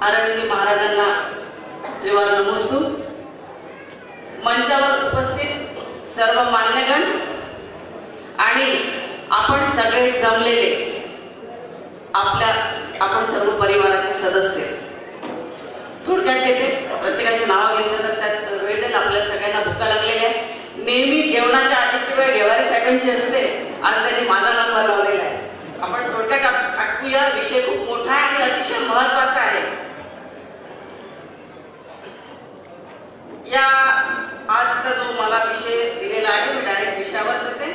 आदरणीय महाराजांना त्रिवार नमोस्तु. मंचावर उपस्थित सर्व मान्यगण आणि आपण सगळे जमलेले आपण सर्व परिवाराचे सदस्य. थोडक्यात घेते, प्रत्येकाची नावं घेतलं तर त्यात वेळ जाईल. आपल्या सगळ्यांना भुका लागलेल्या आहे. नेहमी जेवणाच्या आधीची वेळ घेवारे साहेबांची असते, आज त्यांनी माझा नंबर लावलेला आहे. आपण थोडक्यात आठवूया. विषय खूप मोठा आहे आणि अतिशय महत्वाचा आहे. या आजचा जो मला विषय दिलेला आहे, मी डायरेक्ट विषयावरच येते.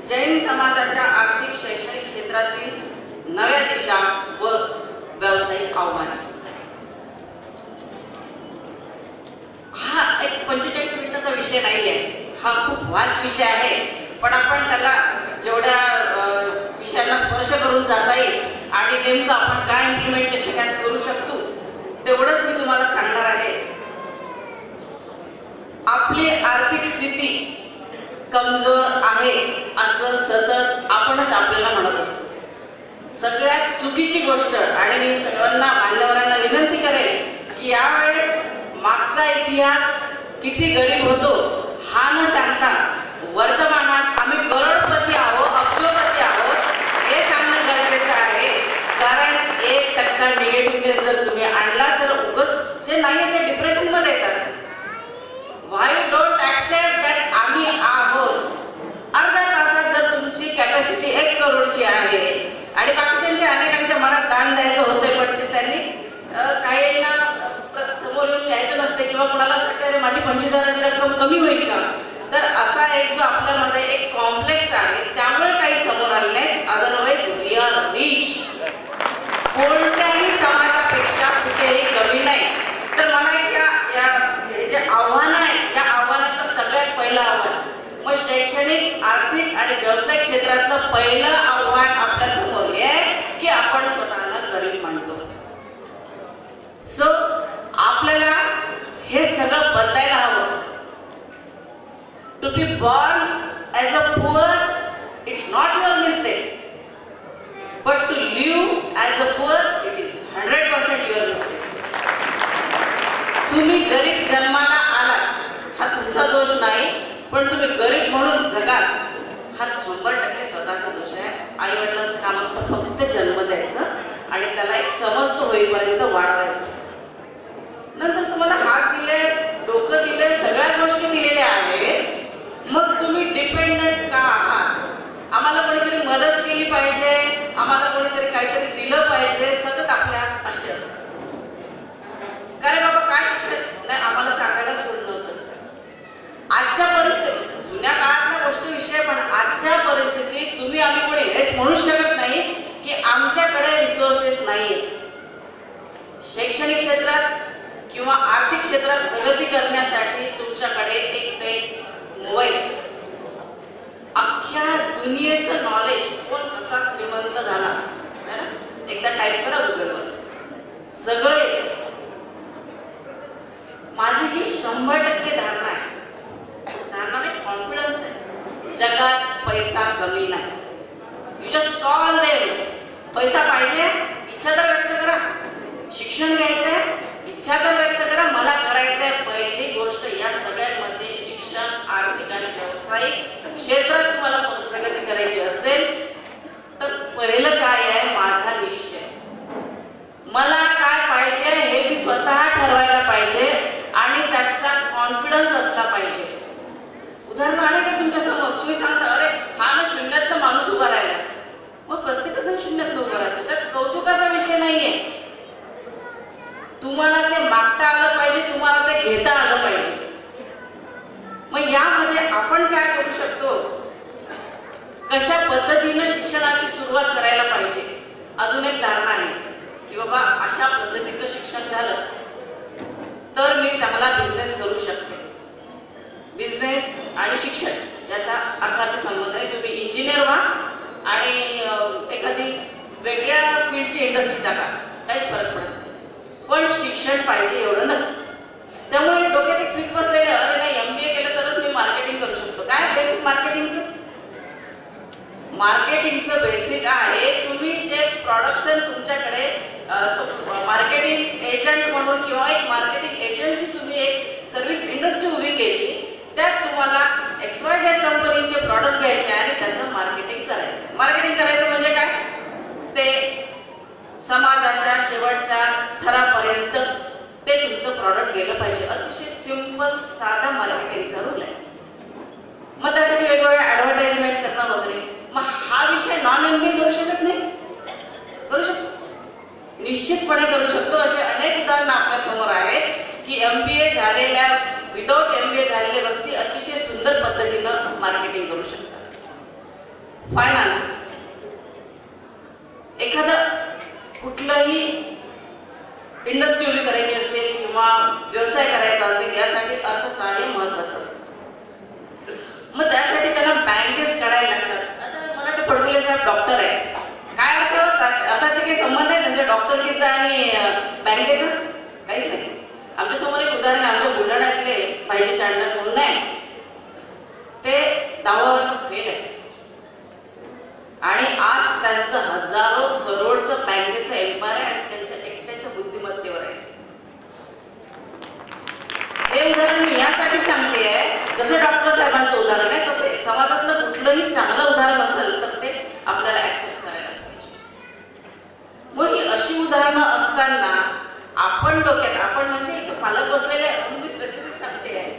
जैन समाजाच्या आर्थिक शैक्षणिक क्षेत्रातील नव्या दिशा व व्यावसायिक आव्हाने. हा एक 45 मिनिटाचा विषय नाही आहे. हा खूप वास्ट विषय आहे, पण आपण त्याला जेवढ्या विषयांना स्पर्श करून जाता येईल आणि नेमकं आपण काय इम्प्लिमेंटेशन यात करू शकतो तेवढंच मी तुम्हाला सांगणार आहे. आपली आर्थिक स्थिती कमजोर आहे असं सतत आपणच आपल्याला म्हणत असतो. सगळ्यात चुकीची गोष्ट, आणि मी सर्वांना मान्यवरांना विनंती करेन की यावेळेस मागचा इतिहास किती गरीब होतो हा न सांगता वर्तमानात आम्ही करोडपती आहोत, अब्जोपती आहोत हे सांगणं गरजेचं आहे. कारण 1% निगेटिव्हनेस जर तुम्ही आणला तर उगाच जे नाही ते डिप्रेशन मध्ये येतात. व्हाय डोंट ऍक्सेप्ट दॅट आम्ही आहोत. अर्ध्या तासात जर तुमची कॅपॅसिटी 1 करोडची आहे आणि बाकीच्यांच्या अनेकांच्या मनात दान द्यायचं होतंय, पण ते त्यांनी काहींना समोर येऊन द्यायचं नसते किंवा कुणाला असं वाटतं माझी 25,000ची रक्कम कमी होईल का, तर असा एक जो आपल्यामध्ये एक कॉम्प्लेक्स आहे त्यामुळे काही समोर आले नाहीत. Otherwise we are rich. कोणत्याही समाजापेक्षा कुठेही कमी नाही. तर मला हे जे आव्हान आहे या आव्हानातलं सगळ्यात पहिलं आव्हान मग शैक्षणिक, आर्थिक आणि व्यावसायिक क्षेत्रातलं पहिलं आव्हान आपल्या समोर हे आहे की आपण स्वतःला गरीब मानतो. सो आपल्याला हे सगळं बदलायला हवं. To be born as a poor it's not your mistake, but to live as a poor it is 100% your mistake. तुम्ही गरीब जन्माला आला हा तुमचा दोष नाही, पण तुम्ही गरीब म्हणून जगाल हा 100% स्वतःचा दोष आहे. आई वडिलांचं काम असतं फक्त जन्म द्यायचं आणि त्याला एक समज होईपर्यंत वाढवायचं. नंतर तुम्हाला हात दिले, डोकं दिले, सगळ्या गोष्टी दिलेल्या आहेत. मग तुम्ही डिपेंडंट का आहात? आम्हाला कोणीतरी मदत केली पाहिजे, आम्हाला कोणीतरी काहीतरी दिलं पाहिजे, सतत आपल्या असे असतात. का रे बाबा काय शिक्षण नाही, आम्हाला सांगायलाच कोण नव्हतं. आजच्या परिस्थितीत, जुन्या काळातल्या गोष्टी विषय, पण आजच्या परिस्थितीत तुम्ही आम्ही कोणी हेच म्हणू शकत नाही की आमच्याकडे रिसोर्सेस नाहीये. शैक्षणिक क्षेत्रात किंवा आर्थिक क्षेत्रात प्रगती करण्यासाठी तुमच्याकडे एक ते मोबाईल, अख्ख्या दुनियेचं नॉलेज, कोण कसा श्रीमंत झाला है ना, एकदा टाईप करा गुगलवर, सगळं येतं. माझी ही 100% धारणा आहे. धारणा नाही, कॉन्फिडन्स आहे. जगात पैसा कमी नाही. You just call them. पैसा पाहिजे, इच्छा तर व्यक्त करा. शिक्षण घ्यायचंय, इच्छा तर व्यक्त करा. मला करायचंय. पहिली गोष्ट या सगळ्यांमध्ये शिक्षण, आर्थिक आणि व्यावसायिक क्षेत्रात तुम्हाला प्रगती करायची असेल तर पहिलं काय आहे, माझा निश्चय. मला काय पाहिजे हे मी स्वतः ठरवायला पाहिजे आणि त्याचा कॉन्फिडन्स असला पाहिजे. उदाहरण आहे का तुमच्यासमोर, तुम्ही सांगता अरे हा ना शून्यातनं माणूस उभा राहिला, मग प्रत्येकजण शून्यातनं उभा राहतो. त्यात कौतुकाचा विषय नाहीये. तुम्हाला ते मागता आलं पाहिजे, तुम्हाला ते घेता आलं पाहिजे. मग यामध्ये आपण काय करू शकतो, कशा पद्धतीनं शिक्षणाची सुरुवात करायला पाहिजे. अजून एक धारणा आहे की बाबा अशा पद्धतीचं शिक्षण झालं तर मी चांगला बिझनेस करू शकते. बिझनेस आणि शिक्षण याचा अर्थात संबंध आहे. तुम्ही इंजिनियर व्हा आणि एखादी वेगळ्या फील्डची इंडस्ट्री टाका, काहीच फरक पडत नाही, पण शिक्षण पाहिजे एवढं नक्की. त्यामुळे डोक्यात एक फिक्स बसलेले, अरे नाही MBA केलं तरच मी मार्केटिंग करू शकतो. काय बेसिक मार्केटिंगचं? मार्केटिंगचं बेसिक आहे तुम्ही जे प्रोडक्शन तुमच्याकडे मार्केटिंग एजंट म्हणून किंवा एक मार्केटिंग एजन्सी तुम्ही एक सर्व्हिस इंडस्ट्री उभी केली, त्यात तुम्हाला XYZ कंपनीचे प्रॉडक्ट्स घ्यायचे आणि त्याचं मार्केटिंग करायचं. मार्केटिंग करायचं म्हणजे काय, ते समाजाच्या शेवटच्या थरापर्यंत ते तुमचं प्रॉडक्ट गेलं पाहिजे. अतिशय सिंपल साधा मार्केटिंगचा रूल आहे. मग त्यासाठी वेगवेगळ्या ऍडव्हर्टाइजमेंट करणं वगैरे. मग हा विषय नॉन MBA करू शकत नाही? करू शकतो, निश्चितपणे करू शकतो. असे अनेक उदाहरणं आपल्या समोर आहेत की MBA झालेल्या, विदाउट MBA झालेले व्यक्ती अतिशय सुंदर पद्धतीनं मार्केटिंग करू शकतात. फायनान्स, एखादं कुठलंही इंडस्ट्री उभी करायची असेल किंवा व्यवसाय करायचा असेल, यासाठी अर्थसहाय्य महत्वाचं असतं. मग त्यासाठी त्याला बँकेच काढायला लागतात. आता मला वाटतं फडकुले साहेब डॉक्टर आहे, काय अर्थ होतात? आता ते काही संबंध आहे त्यांच्या डॉक्टरकीचा आणि बँकेचा? काहीच नाही. आमच्या समोर एक उदाहरण, आमच्या बुलढाण्यातले पाहिजे चांडक म्हणून आहे, ते 10वर फेल आहे आणि आज त्यांचं हजारो करोडचं बँकेचं एम्पायर आहे आणि त्यांच्या एकट्याच्या बुद्धिमत्तेवर आहे. हे उदाहरण मी यासाठी सांगते आहे, जसं डॉक्टर साहेबांचं उदाहरण आहे तसे समाजातलं कुठलंही चांगलं उदाहरण असेल तर ते आपल्याला ऍक्सेप्ट करायलाच पाहिजे. मग ही अशी उदाहरणं असताना आपण डोक्यात, आपण म्हणजे इथं पालक बसलेले म्हणून मी स्पेसिफिक सांगते आहे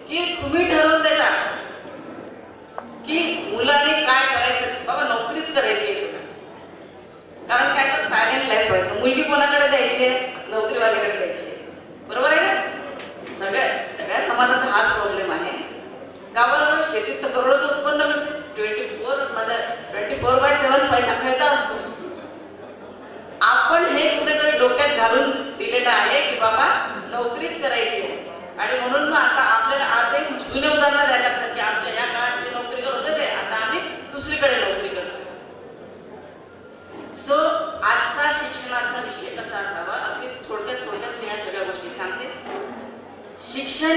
की तुम्ही ठरवून देता की मुलांनी काय करायचं. बाबा नोकरीच करायची आहे तुला, कारण काय तर सायलेंट लाईफ व्हायचं. मुलगी कोणाकडे द्यायची आहे? नोकरीवाल्याकडे द्यायची आहे. बरोबर आहे ना? सगळ्या समाजाचा हाच प्रॉब्लेम आहे. का बरोबर? शेतीत तर करोडोचं उत्पन्न मिळते, 24/7 पैसा खेळता असतो. आपण हे कुठेतरी डोक्यात घालून दिलेलं आहे की बाबा नोकरीच करायची आहे. आणि म्हणून मग आता आपल्याला आजही जुने उदाहरणं द्यायला लागतात की आमच्या या काळात जे नोकरी करत होते आता आम्ही दुसरीकडे नोकरी करतो. सो आजचा शिक्षणाचा विषय कसा असावा, अगदी थोडक्यात मी या सगळ्या गोष्टी सांगते. शिक्षण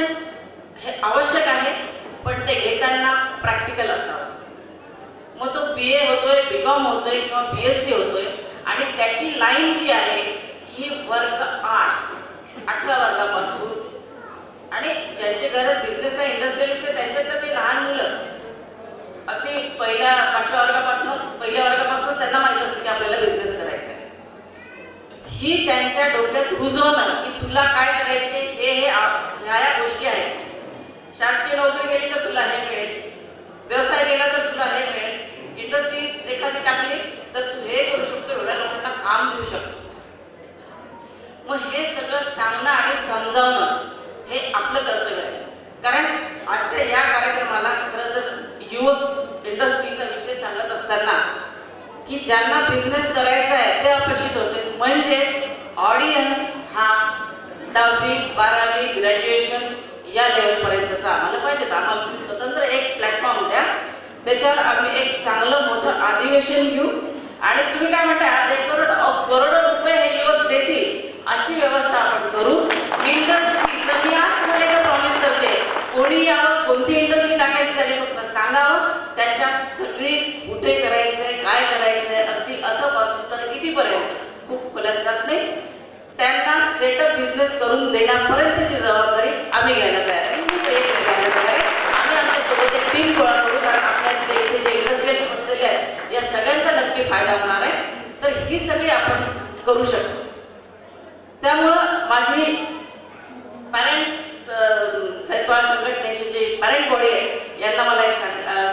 हे आवश्यक आहे, पण ते घेताना प्रॅक्टिकल असावं. मग तो BA होतोय, BCom होतोय किंवा BSc होतोय आणि त्याची लाईन जी आहे ही वर्ग 8व्या वर्गापासून, आणि ज्यांच्या घरात बिझनेस आहे, इंडस्ट्रियलिस्ट आहे, त्यांच्यात तर ते लहान मुलं अगदी 5व्या वर्गापासूनच त्यांना माहित असतं की आपल्याला बिझनेस करायचा आहे. ही त्यांच्या डोक्यात रुजवणं की तुला काय करायचे हे ह्या गोष्टी आहेत. शासकीय नोकरी केली तर तुला हे मिळेल, व्यवसाय केला तर तुला हे मिळेल, इंडस्ट्री एखादी टाकली तर तू हे करू शकतो, एवढ्या लोकांना काम देऊ शकतो. मग हे सगळं सांगणं आणि समजावणं हे आपलं कर्तव्य आहे. कारण आजच्या या कार्यक्रमाला खरं तर युवक इंडस्ट्रीचा विषय सांगत असताना की ज्यांना बिझनेस करायचा आहे ते अपेक्षित होते. म्हणजेच ऑडियन्स हा 10वी 12वी ग्रॅज्युएशन या लेवलपर्यंतचा आम्हाला पाहिजे. आम्हाला तुम्ही स्वतंत्र एक प्लॅटफॉर्म द्या, त्याच्यावर आम्ही एक चांगलं मोठं अधिवेशन घेऊ आणि तुम्ही काय म्हणता आज 1 करोड रुपये हे युवक देतील अशी व्यवस्था आपण करू. इंडस्ट्रीचं मी आज तुम्हाला एक प्रॉमिस करते, कोणी यावं, कोणती इंडस्ट्री टाकायची त्याने फक्त सांगावं. त्याच्या सगळी कुठे करायचंय, काय करायचंय, अगदी अथपासून तर कितीपर्यंत खूप खोल्यात जात नाही, त्यांना सेटअप बिझनेस करून देण्यापर्यंतची जबाबदारी आम्ही घ्यायला तयार आहे. आम्ही आमच्यासोबत एक टीम गोळा करू, कारण आपल्या इथे जे इंडस्ट्रियल बसलेले आहेत या सगळ्यांचा नक्की फायदा होणार आहे. तर ही सगळी आपण करू शकतो. त्यामुळं माझी पॅरेंट्स सैत्वाळ संघटनेची जी पॅरेंट बॉडी आहे यांना मला एक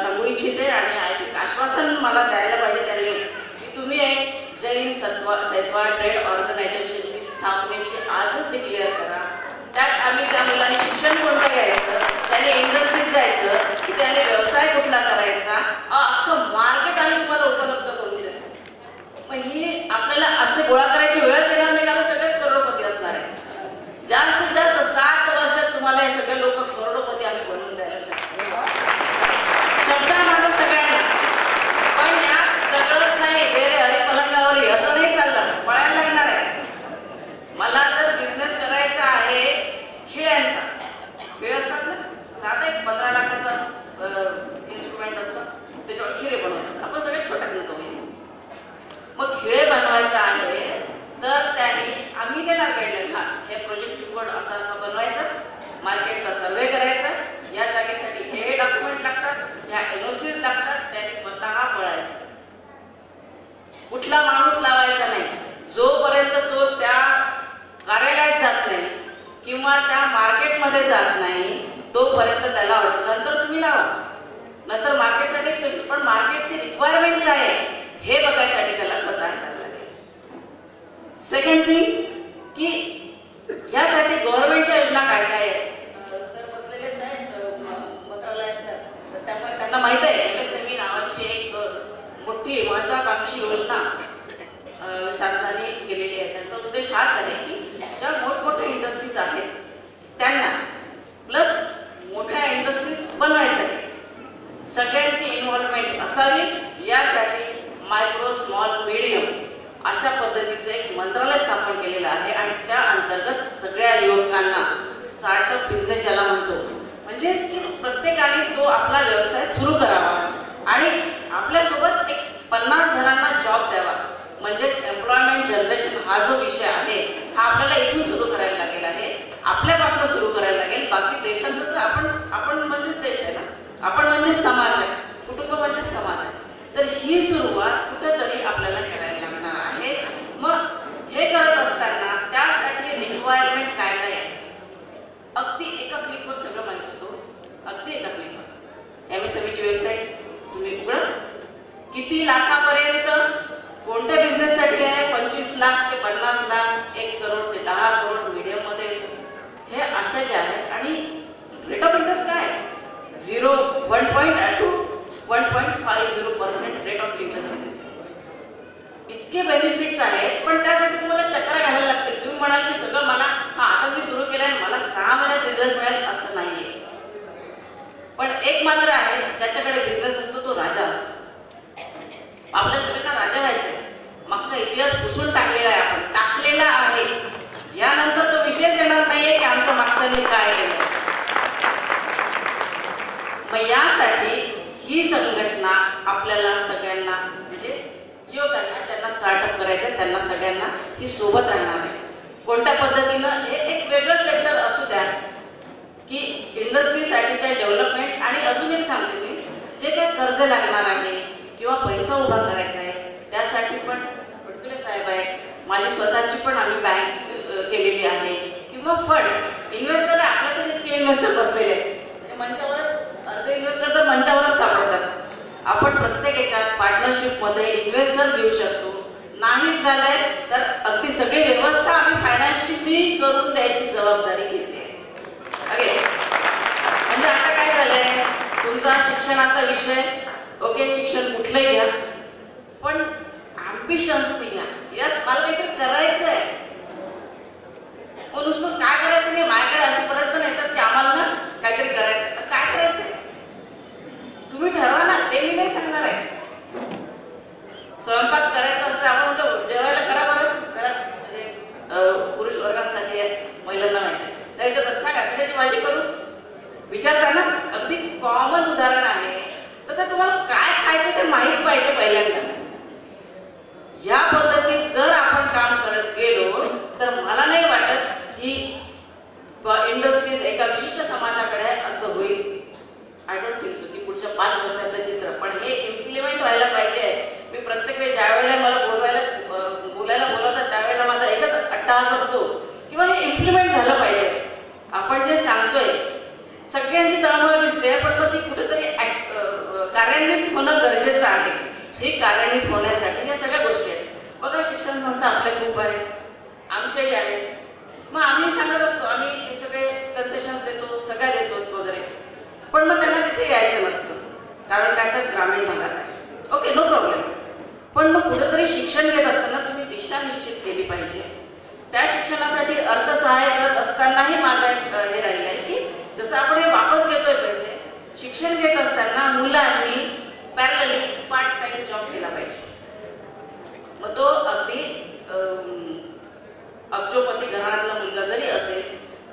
सांगू इच्छिते आणि आय थिंक आश्वासन मला द्यायला पाहिजे त्यांनी की तुम्ही एक जैन सैत्वाळ ट्रेड ऑर्गनायझेशनची स्थापनेची आजच डिक्लेअर करा. त्यात आम्ही त्या मुलांनी शिक्षण कोणतं घ्यायचं, त्याने इंडस्ट्रीत जायचं की त्याने व्यवसाय कुठला करायचा, अख्खं मार्केट आम्ही तुम्हाला उपलब्ध करून देतो. मग ही आपल्याला असे गोळा करायची वेळच येणार नाही, कारण सगळेच करोडपती असणार आहे. जास्तीत जास्त 7 वर्षात तुम्हाला हे सगळे लोक करोडपती आम्ही बनवून द्यायला शब्द माझा सगळ्यांना. पण यात सगळंच नाही, वेरे हरे पलंगावरी असं नाही चाललं, पळायला लागणार आहे. मला जर बिझनेस करायचा आहे खेळ्यांचा, खेळ असतात ना, साधा एक 15 लाखाचा कुठला माणूस लावायचा नाही जोपर्यंत तो त्या कार्यालयात जात नाही किंवा त्या मार्केटमध्ये जात नाही तोपर्यंत त्याला नंतर तुम्ही लावा. नंतर मार्केटसाठी स्पेशल, पण मार्केटची रिक्वायरमेंट काय आहे हे बघायसाठी त्याला स्वतः जायला लागेल. सेकंड थिंग की यासाठी गव्हर्नमेंटच्या योजना काय काय आहेत. सर बसलेलेच आहेत मंत्रालयात, त्यामुळे त्यांना माहित आहे MSME नावाची एक मोठी महत्वाकांक्षी योजना शासनाने केलेली आहे. त्यांचा उद्देश हाच आहे की ज्या मोठमोठ्या इंडस्ट्रीज आहेत त्यांना प्लस मोठ्या इंडस्ट्रीज बनवायसाठी सगळ्यांची इन्व्हॉल्वमेंट असावी. यासाठी मायक्रो स्मॉल मीडियम अशा पद्धतीचं एक मंत्रालय स्थापन केलेलं आहे आणि त्या अंतर्गत सगळ्या युवकांना स्टार्टअप बिझनेस ज्याला म्हणतो म्हणजेच की प्रत्येकाने तो आपला व्यवसाय सुरू करावा आणि आपल्यासोबत एक 50 जणांना जॉब द्यावा. म्हणजेच एम्प्लॉयमेंट जनरेशन हा जो विषय आहे हा आपल्याला इथून सुरू करायला लागेल आहे, आपल्यापासून सुरू करायला लागेल. बाकी देशांचं तर आपण म्हणजेच देश आहे ना, आपण म्हणजेच समाज आहे, कुटुंब म्हणजेच समाज आहे. तर ही सुरुवात कुठेतरी आपल्याला करायला लागणार आहे. मग हे करत असताना त्यासाठी रिक्वायरमेंट काय काय आहे अगदी एका क्लिकवर सगळं माहिती होतो. अगदी एका क्लिकवर MSMEची वेबसाईट तुम्ही उघडा, किती लाखापर्यंत कोणत्या बिझनेससाठी आहे, 25 लाख ते 50 लाख, 1 करोड ते 10 करोड मीडियम मध्ये येतो. हे अशा ज्या आहेत आणि रेट ऑफ इंटरेस्ट काय आहे 0 1.2 to 1.50% रेट ऑफ इंटरेस्ट आहे. इतके बेनिफिट्स आहेत पण त्यासाठी तुम्हाला चक्र घालायला लागते. तुम्ही म्हणाल की सगळं मला आता मी सुरू केलंय मला 6 महिन्यात रिझल्ट मिळेल असं नाहीये. पण एक मात्र आहे ज्याच्याकडे बिझनेस असतो तो राजा असतो. आपल्या सगळ्यांना राजा व्हायचंय. मागचा इतिहास पुसून टाकलेला आहे, आपण टाकलेला आहे. यानंतर तो विषयच येणार नाहीये की आमच्या मागच्याने काय केलं. मग यासाठी ही संघटना आपल्याला सगळ्यांना म्हणजे युवकांना ज्यांना स्टार्टअप करायचं त्यांना सगळ्यांना ही सोबत राहणार आहे. कोणत्या पद्धतीनं हे एक वेगळं सेक्टर असू द्या की इंडस्ट्रीसाठीच्या डेव्हलपमेंट. आणि अजून एक सांगते मी, जे काही कर्ज लागणार आहे किंवा पैसा उभा करायचा आहे त्यासाठी पण फडकुले साहेब आहेत, माझी स्वतःची पण आम्ही बँक केलेली आहे किंवा फंड्स इन्व्हेस्टर आहे. आपल्यातच इतके इन्व्हेस्टर बसलेले आहेत मंचावरच, अर्धे इन्व्हेस्टर तर मंचावरच सापडतात. आपण प्रत्येक याच्यात पार्टनरशिप मध्ये इन्व्हेस्टर देऊ शकतो. नाही झालंय तर अगदी सगळी व्यवस्था आम्ही फायनान्शियली करून द्यायची जबाबदारी घेते. म्हणजे आता काय झालंय तुमचा शिक्षणाचा विषय ओके, शिक्षण कुठलंही घ्या पण अँबिशन्स घ्या. यस मला काहीतरी करायचं आहे. नुसतं काय करायचं नाही, माझ्याकडे अशी परिस्थिती नाही तर ते आम्हाला ना काहीतरी करायचं. काय करायचंय तुम्ही ठरवा ना, ते मी नाही सांगणार आहे. स्वयंपाक करायचा असतं आपण म्हणतो जेवायला करा बरं, घरात म्हणजे पुरुष वर्गांसाठी आहे, महिलांना माहिती त्याच्यात सांगा कशाची भाजी करू विचारता ना. अगदी कॉमन उदाहरण आहे. तर तुम्हाला काय खायचं ते माहीत पाहिजे पहिल्यांदा. या पद्धतीत जर आपण काम करत गेलो तर मला नाही वाटत की इंडस्ट्रीज एका विशिष्ट समाजाकडे असं होईल. आय डोंट थिंक सो की पुढच्या 5 वर्षाचं चित्र. पण हे इम्प्लिमेंट व्हायला पाहिजे. मी प्रत्येक वेळी ज्या वेळेला मला बोलायला बोलवतात त्यावेळेला माझा एकच अट्टाहास असतो किंवा हे इम्प्लिमेंट झालं पाहिजे. आपण जे सांगतोय सगळ्यांची तळमळ दिसते पण मग ती कुठेतरी कार्यान्वित होणं गरजेचं आहे. हे कार्यान्वित होण्यासाठी या सगळ्या गोष्टी आहेत. बघा शिक्षण संस्था आपल्या खूप आहेत, आमच्याही आहेत. मग आम्ही सांगत असतो आम्ही हे सगळे कन्सेशन्स देतो, सगळ्या देतो वगैरे. पण मग त्यांना तिथे यायचं नसतं कारण काय तर ग्रामीण भागात आहे. Okay no problem. पण मग कुठेतरी शिक्षण घेत असताना तुम्ही दिशा निश्चित केली पाहिजे. त्या शिक्षणासाठी अर्थसहाय्य करत असतानाही माझा एक हे राहिलं आहे की जसं आपण हे वापस घेतोय पैसे, शिक्षण घेत असताना मुलांनी पॅरलली पार्ट टाइम जॉब केला पाहिजे. मग तो अगदी अब्जोपती घराण्यातला मुलगा जरी असेल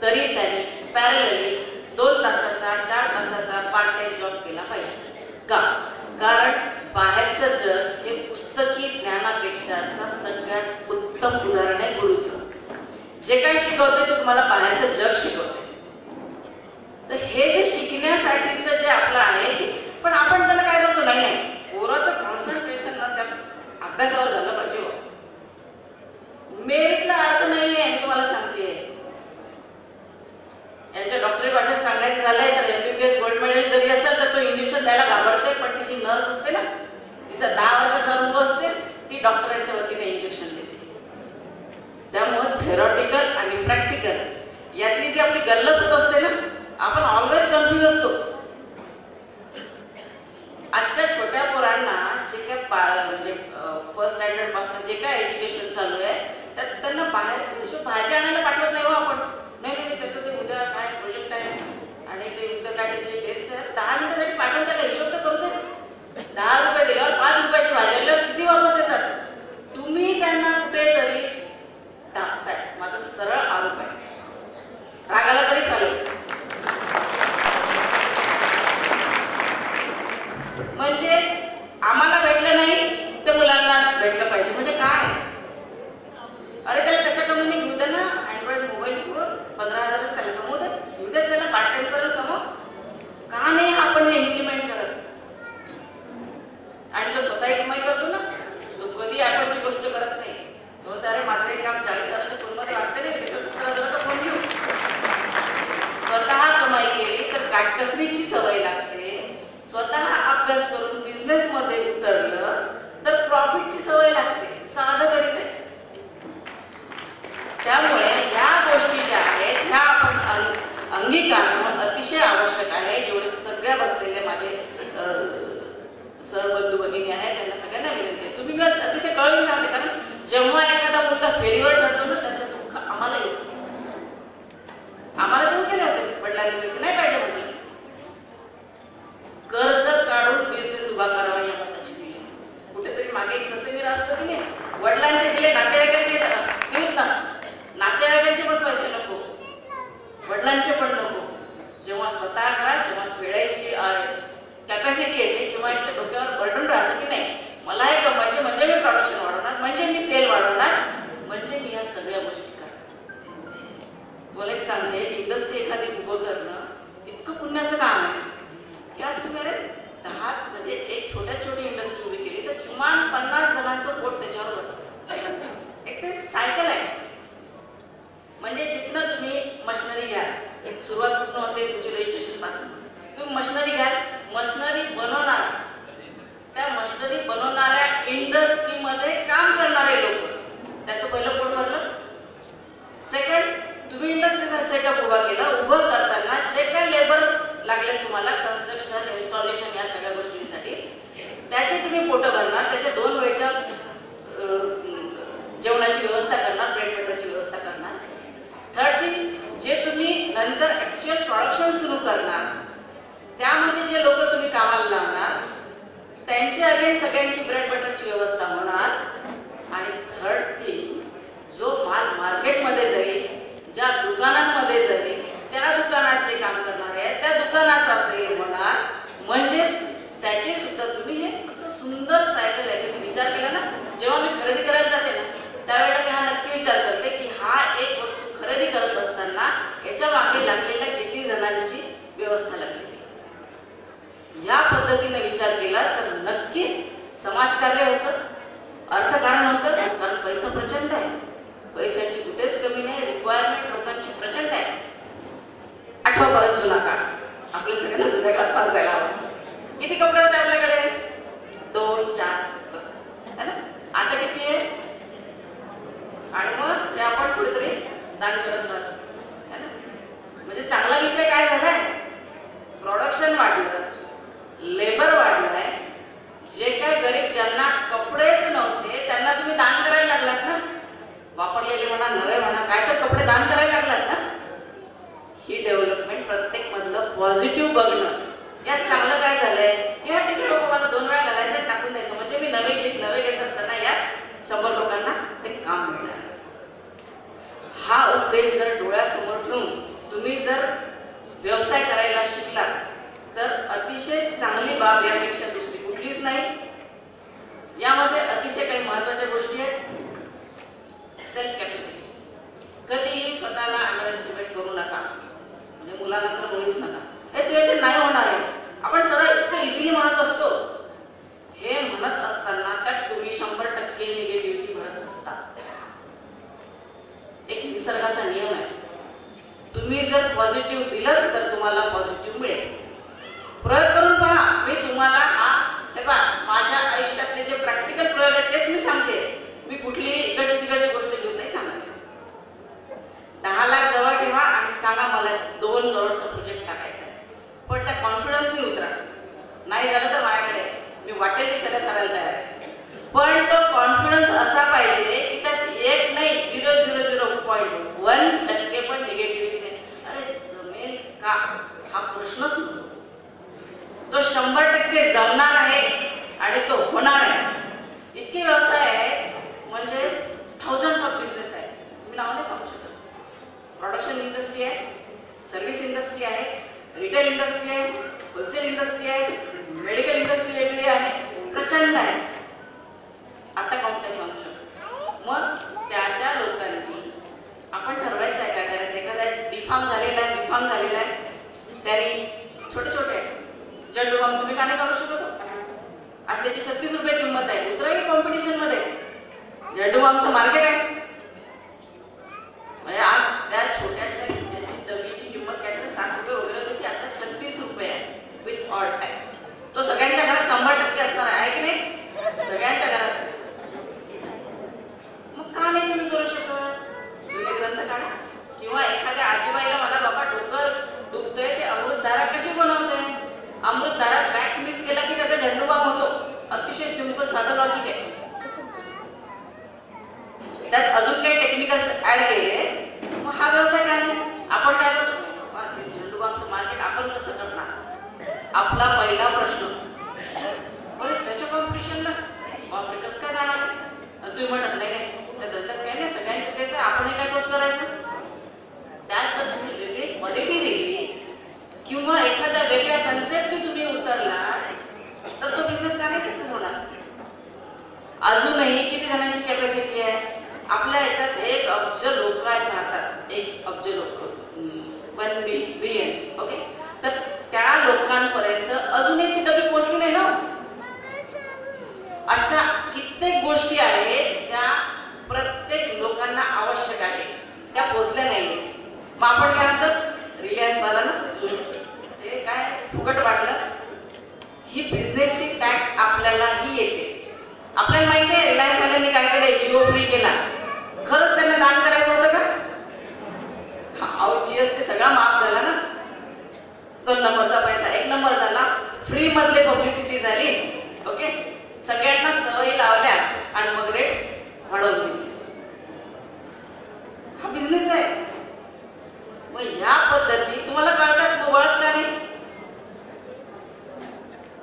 तरी त्यांनी पॅरलली 2 तासाचा 4 तासाचा पार्ट टाइम जॉब केला पाहिजे. का? कारण बाहेरचं जग हे पुस्तकी ज्ञानापेक्षाचा सगळ्यात उत्तम उदाहरण आहे गुरुचं. जे काही शिकवते ते तुम्हाला बाहेरचं जग शिकवते. तर हे जे शिकण्यासाठीचं जे आपलं आहे पण आपण त्याला काय करतो नाही पोराचं कॉन्सन्ट्रेशन ना त्या अभ्यासावर झालं पाहिजे. इंजेक्शन द्यायला घाबरते, पण ती जी नर्स असते ना, तिचा 10 वर्षाचा अनुभव असते, ती डॉक्टरांच्या वतीने इंजेक्शन देते. त्यामुळे थेरॉटिकल आणि प्रॅक्टिकल यातली जी आपली गल्लत होत असते ना, आपण ऑलवेज कन्फ्युज असतो. आजच्या छोट्या पोरांना जे काय म्हणजे फर्स्ट स्टँडर्ड पासून जे काय एज्युकेशन चालू आहे, त्यात त्यांना बाहेर भाजी आणायला पाठवत नाही हो आपण. नाही त्याचं ते उद्या काय प्रोजेक्ट आहे आणि ते उद्या काय त्याची टेस्ट आहे, 10 मिनिटासाठी पाठवून त्याला हिशोब तर करू दे. 10 रुपये दिल्यावर 5 रुपयाची भाजी आणल्यावर किती वापस येतात. तुम्ही त्यांना कुठेतरी टाकताय. माझा सरळ आरोप आहे. रागाला तरी चालेल. म्हणजे आम्हाला भेटलं नाही तर मुलांना भेटलं पाहिजे. म्हणजे काय? अरे त्याला त्याच्याकडून घेऊ दे ना, अँड्रॉइड मोबाईल फोन 15,000 त्याला कमवू दे, घेऊ दे त्याला, पार्ट टाइम करून कमव. का नाही आपण हे इम्प्लिमेंट करत? आणि जो स्वतः कमाई करतो ना, तो कधी ऍपलची गोष्ट करत नाही. तो अरे माझं एक काम 40,000च्या फोनमध्ये वाटतं नाही, 20-70,000चा फोन घेऊ. स्वतः कमाई केली तर काटकसरीची सवय लागते. स्वतः अभ्यास करून बिझनेस मध्ये उतरलं तर प्रॉफिटची सवय लागते. साधं गणित आहे. त्यामुळे ह्या गोष्टी ज्या आहेत ह्या आपण अंगीकारणं अतिशय आवश्यक आहे. जेवढे सगळ्या बसलेले माझे सहबंधू भगिनी आहेत त्यांना सगळ्यांना विनंती आहे, तुम्ही मी अतिशय कळून सांगते, कारण जेव्हा एखादा मुलगा फेरीवर ठरतो ना, त्याचं दुःख आम्हाला येतो. आम्हाला देऊ केले होते वडिलांनी पैसे नाही पाहिजे म्हटलं. कर्ज काढून बिझनेस उभा करावा या मताची दिली. कुठेतरी मागे एक ससेमिरा असतो की नाही, वडिलांचे दिले नातेवाईकांचे देऊत ना, नातेवाईकांचे पण पैसे नको, वडिलांचे पण नको. जेव्हा स्वतः करा तेव्हा फेडायची कॅपॅसिटी येते किंवा एक डोक्यावर बर्डन राहतं की नाही, मला हे कमवायचे म्हणजे मी प्रोडक्शन वाढवणार, म्हणजे मी सेल वाढवणार, म्हणजे मी या सगळ्या गोष्टी करणार. तुला एक सांगते, इंडस्ट्री एखादी उभं करणं इतकं पुण्याचं काम आहे की आज तुम्ही अरे 10 म्हणजे एक छोटी इंडस्ट्री उभी केली तर किमान 50 जणांचं पोट त्याच्यावर भरतं. एक ते सायकल आहे. म्हणजे जिथनं तुम्ही मशिनरी घ्या, सुरुवात कुठून होते तुमची रजिस्ट्रेशन पासून, तुम्ही मशिनरी घ्या, मशिनरी बनवणार, त्या मशिनरी बनवणाऱ्या इंडस्ट्रीमध्ये काम करणारे लोक, त्याचं पहिलं पोट भरलं. सेकंड, तुम्ही इंडस्ट्रीचा सेटअप उभा केला, उभं करताना जे काय लेबर लागले तुम्हाला कन्स्ट्रक्शन, इन्स्टॉलेशन या सगळ्या गोष्टींसाठी, त्याचे तुम्ही पोट भरणार, त्याच्या 2 वेळच्या जेवणाची व्यवस्था करणार, ब्रेड बटरची व्यवस्था करणार. थर्ड थिंग, जे तुम्ही नंतर ऍक्च्युअल प्रोडक्शन सुरू करणार त्यामध्ये जे लोक तुम्ही कामाला लावणार त्यांची अगेन सगळ्यांची ब्रेड बटरची व्यवस्था होणार. आणि थर्ड थिंग, जो माल मार्केटमध्ये जाईल, ज्या दुकानांमध्ये जाईल, त्या दुकानात जे काम करणार आहे त्या दुकानाचा सेल होणार. म्हणजेच त्याचे सुद्धा तुम्ही हे असं सुंदर सायकल आहे. तुम्ही विचार केला ना, जेव्हा मी खरेदी करायला जाते ना त्यावेळेला मी हा नक्की विचार करते की हा एक वस्तू खरेदी करत असताना याच्या मागे लागलेल्या किती जणांची व्यवस्था लागलेली. या पद्धतीने विचार केला तर नक्की समाजकार्य होतं, अर्थकारण होतं. कारण पैसा प्रचंड आहे, पैशाची कुठेच कमी नाही, रिक्वायरमेंट लोकांची प्रचंड आहे. आठवा परत जुना काळ, आपल्या सगळ्यांना जुन्या काळात फार जायला आवडतं. किती कपडे होते आपल्याकडे? 2-4 बस है ना. आता किती आहे? आणि मग ते आपण कुठेतरी दान करत राहतो है ना. म्हणजे चांगला विषय काय झालाय, प्रोडक्शन वाढलं, लेबर वाढलाय. जे काय गरीब ज्यांना कपडेच नव्हते त्यांना तुम्ही दान करायला लागलात ना, वापरलेले म्हणा, नवे म्हणा, काय तर कपडे दान करायला लागलात ना. ही डेव्हलपमेंट प्रत्येक मधलं पॉझिटिव्ह बघणं. यात चांगलं काय झालंय की हा ठीक लोक मला 2 वेळा घालायचं टाकून द्यायचं, म्हणजे मी नवे घेत असताना यात 100 लोकांना ते काम मिळणार. हा उद्देश जर डोळ्यासमोर ठेवून तुम्ही जर व्यवसाय करायला शिकला तर अतिशय चांगली बाब यापेक्षा दुसरी कुठलीच नाही. यामध्ये अतिशय काही महत्वाच्या गोष्टी आहेत. Self capacity. कधीही स्वतःला अंडर एस्टिमेट करू नका, म्हणजे मुलांना तर मुळीच नका. हे तुझ्याचे नाही होणार आहे आपण सरळ इतकं इझिली म्हणत असतो. हे म्हणत असताना त्यात तुम्ही 100% निगेटिव्हिटी भरत असता. एक निसर्गाचा नियम आहे, तुम्ही जर पॉझिटिव्ह दिलं तर तुम्हाला पॉझिटिव्ह मिळेल. प्रयोग करून पहा. मी कुठली इकडची तिकडची गोष्ट घेऊन नाही सांगत. 10 लाख जवळ ठेवा आणि सांगा मला 2 करोडचा प्रोजेक्ट टाकायचा आहे, पण त्या कॉन्फिडन्सनी उतरा. नाही झालं तर माझ्याकडे मी वाटेल ती शर्यत करायला तयार आहे, पण तो कॉन्फिडन्स असा पाहिजे की त्यात 1 नाही 0.0.1% पण निगेटिव्हिटी नाही. अरे जमेल का हा प्रश्नच नव्हतो. तो 100% जमणार आहे आणि तो होणार आहे. इतके व्यवसाय आहेत म्हणजे थाउजंड्स ऑफ बिझनेस आहे, मी नाव नाही सांगू शकत. प्रोडक्शन इंडस्ट्री आहे, सर्व्हिस इंडस्ट्री आहे, रिटेल इंडस्ट्री आहे, होलसेल इंडस्ट्री आहे, मेडिकल इंडस्ट्री वेगळी आहे, प्रचंड आहे. आता काउंट नाही सांगू शकत. मग त्या लोकांनी आपण ठरवायचं आहे काय करायचं. एखादा डिफार्म झालेला आहे त्यांनी छोटे छोटे झेंडू बाम तुम्ही का नाही काढू शकत. आज त्याची 36 रुपये किंमत आहे. उतरा की कॉम्पिटिशन मध्ये. झेंडू बामचं मार्केट आहे. म्हणजे आज त्या छोट्याशा डबीची किंमत काहीतरी 7 रुपये वगैरे होती, आता 36 रुपये आहे विथ ऑल टॅक्स. तो सगळ्यांच्या घरात 100% असणार आहे की नाही. सगळ्यांच्या घरात. मग का नाही तुम्ही करू शकत. जुने ग्रंथ काढा किंवा एखाद्या आजीबाईला मला बाबा डोकं दुखतंय ते अमृतधारा कशी बनवते. अमृतधारात वॅक्स मिक्स केला की त्याचा झेंडू बाम होतो. अतिशय सिंपल साधं लॉजिक आहे. त्यात अजून काही टेक्निकल्स ऍड केले, मग हा व्यवसाय काय नाही. आपण काय करतो, झेंडू बामचं मार्केट आपण कसं करणार. आपला पहिला प्रश्न, बरं त्याच्या कॉम्पिटिशनला बापरे कसं काय जाणार. तुम्ही म्हणत नाही त्या धंद्यात काय नाही, सगळ्यांचे तेच आहे, आपण काय तोच करायचं. त्यात जर तुम्ही वेगळी क्वालिटी दिली किंवा एखाद्या वेगळ्या कन्सेप्टने तुम्ही उतरला तर तो बिझनेस का नाही सक्सेस होणार. अजूनही किती जणांची कॅपॅसिटी आहे आपल्या ह्याच्यात. 1 अब्ज लोक आहेत भारतात. 1 अब्ज लोक, 1 बिलियन. ओके, तर त्या लोकांपर्यंत अजूनही ती डबी पोहोचली नाही ना. अशा कित्येक गोष्टी आहेत ज्या प्रत्येक लोकांना आवश्यक आहे, त्या पोहोचल्या नाही. मग आपण काय म्हणतो, रिलायन्स वाला ना ते काय फुकट वाटलं. ही बिझनेसची टॅग आपल्यालाही येते. आपल्याला माहिती आहे रिलायन्स वाल्यांनी काय केलं, जिओ फ्री केला. खरंच त्यांना दान करायचं होतं का. अहो जीएसटी सगळा माफ झाला ना. 2 नंबरचा पैसा 1 नंबर झाला. फ्री मधले पब्लिसिटी झाली. ओके, सगळ्यांना सवयी लावल्या आणि मग रेट वाढवून दिली. हा बिझनेस आहे. मग ह्या पद्धती तुम्हाला कळतात, वळत का नाही.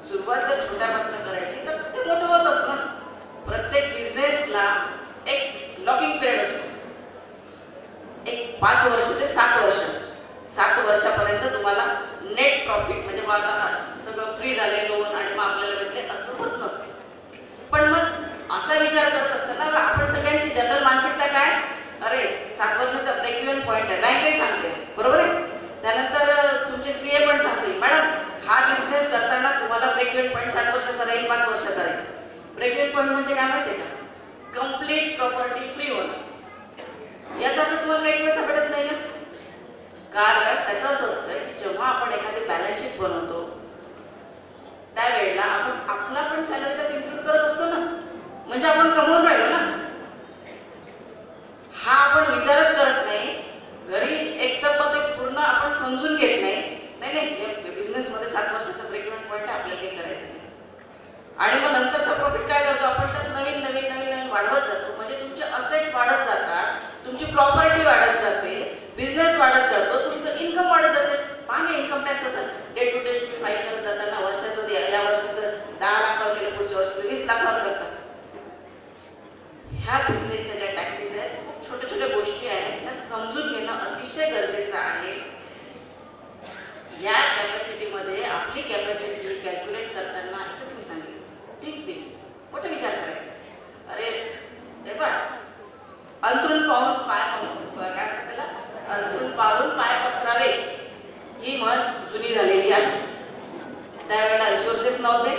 सुरुवात जर छोट्यापासून करायची तर ते मोठं होत असतं. प्रत्येक बिझनेसला एक लॉकिंग पिरियड असतो. एक 5 वर्ष ते 7 वर्ष. 7 वर्षापर्यंत तुम्हाला नेट प्रॉफिट म्हणजे मग आता सगळं फ्री झाले लोन आणि मग आपल्याला भेटले असं होत नसतं. पण मग असा विचार करत असताना आपण सगळ्यांची जनरल मानसिकता काय, अरे 7 वर्षाचा ब्रेक इव्हन पॉईंट आहे, बँकही सांगते बरोबर आहे. त्यानंतर तुमचे सीए पण सांगते मॅडम हा बिझनेस करताना तुम्हाला ब्रेक इव्हन पॉईंट 7 वर्षाचा राहील, 5 वर्षाचा राहील. ब्रेक इव्हन पॉईंट म्हणजे काय माहिती आहे का, कम्प्लीट प्रॉपर्टी फ्री होणं. याचा अर्थ तुम्हाला काहीच पैसा भेटत नाही का. कारण त्याचं असं असतं की जेव्हा आपण एखादी बॅलन्स शीट बनवतो त्यावेळेला आपण आपला पण सॅलरी त्यात इन्क्लूड करत असतो ना. म्हणजे आपण कमवून राहिलो ना. हा आपण विचारच करत नाही. घरी एक तर मग ते पूर्ण आपण समजून घेत नाही. नाही बिझनेस मध्ये 7 वर्षाचा ब्रेक इव्हन पॉईंट आपल्याला काही करायचं नाही. आणि मग नंतरचा प्रॉफिट काय करतो आपण, त्यात नवीन नवीन नवीन नवीन वाढवत जातो. म्हणजे तुमचे असेट्स वाढत जातात, तुमची प्रॉपर्टी वाढत जाते, बिझनेस वाढत जातो, तुमचं इन्कम वाढत जाते. पाहणे इन्कम टॅक्स असं डे टू डे तुम्ही फाईल करत जाताना वर्षाचं या वर्षाचं 10 लाखावर केलं, पुढच्या वर्षी 20 लाखावर करतात. ह्या बिझनेसच्या ज्या टॅक्टिक्स आहेत, खूप छोट्या छोट्या गोष्टी आहेत, ह्या समजून घेणं अतिशय गरजेचं आहे. या कॅपॅसिटीमध्ये आपली कॅपॅसिटी कॅल्क्युलेट करताना एकच मी सांगितलं, थिंक बिग, मोठा विचार करायचा. अरे ते बघ, अंथरूण पाहून पाय काय म्हणतात त्याला, अंथरूण पाळून पाय पसरावे ही म्हण जुनी झालेली आहे. त्यावेळेला रिसोर्सेस नव्हते,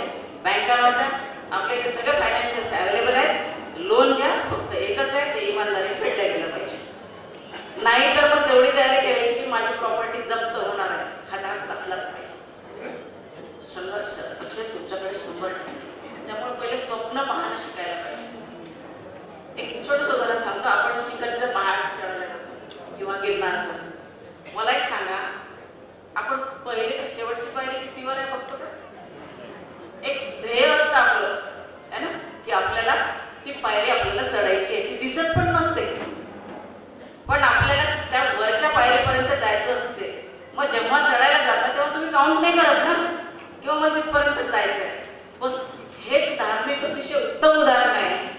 बँका नव्हत्या, आपले सगळे फायनान्शियल्स अवेलेबल आहेत. लोन घ्या, फक्त एकच आहे, ते इमानदारी फेडल्या गेलं पाहिजे. नाही तर मग तेवढी तयारी ठेवायची की माझी प्रॉपर्टी जप्त होणार आहे, हा धाक असलाच पाहिजे. सक्सेस तुमच्याकडे 100%. त्यामुळे पहिले स्वप्न पाहणं शिकायला पाहिजे. एक छोटंसं उदाहरण सांगतो. आपण शिखरचं पहाड चढायला जातो किंवा गिरनारचं. मला एक सांगा, आपण पहिले तर शेवटची पायरी कितीवर आहे बघतो का? एक ध्येय असतं आपलं, है ना, की आपल्याला ती पायरी आपल्याला चढायची आहे. ती दिसत पण नसते, पण आपल्याला त्या वरच्या पायरीपर्यंत जायचं असते. मग जेव्हा चढायला जाता तेव्हा तुम्ही काउंट नाही करत ना, किंवा मग तिथपर्यंत जायचं आहे. बस हेच धार्मिक अतिशय उत्तम उदाहरण आहे.